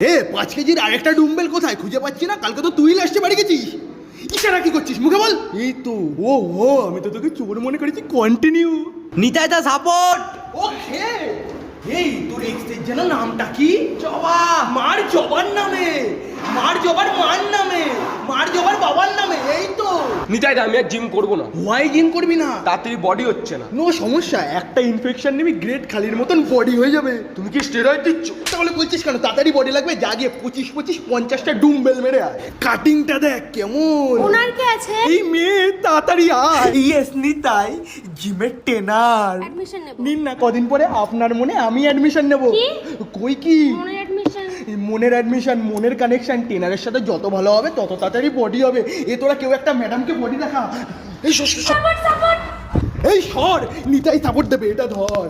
5 কেজির আরেকটা ডুম্বেল কোথায় খুঁজে পাচ্ছি না। কালকে তো তুই লাস্টে বাড়ি গেছিস। ইশারা কি করছিস মুখে বল। এই তো ও আমি তো তোকে চোর মনে করেছি। কন্টিনিউ। নিতাই দা সাপোর্ট। ওকে এই তোর এক্সের যেন নামটা কি? জবা। মার জবার নামে, মার জবার মার নামে, মার জবার বাবার নামে। এই তো নিতাই দা আমি আর জিম করবো না। ওয়াই জিম করবি না? তাড়াতাড়ি বডি হচ্ছে না। নো সমস্যা, একটা ইনফেকশন নিবি গ্রেট খালির মতন বডি হয়ে যাবে। তুমি কি স্টেরয়েড দিচ্ছ? তাহলে বলছিস কেন? তাড়াতাড়ি বডি লাগবে, যা গিয়ে 25-50টা ডুম্বেল মেরে আয়। কাটিংটা দেখ কেমন। ওনার কে আছে? এই মেয়ে তাড়াতাড়ি আয়। ইয়েস নিতাই, জিমের ট্রেনার। অ্যাডমিশন নেব। নিন না, কদিন পরে আপনার মনে আমি অ্যাডমিশন নেব। কি? কই কি মনের অ্যাডমিশন? মনের অ্যাডমিশন, মনের কানেকশন। ট্রেনারের সাথে যত ভালো হবে তত তাড়াতাড়ি বডি হবে। তোরা কেউ একটা ম্যাডামকে বডি দেখা। এই সাপোর্ট সাপোর্ট। এই সর, নিতাই সাপোর্ট দেবে। এটা ধর।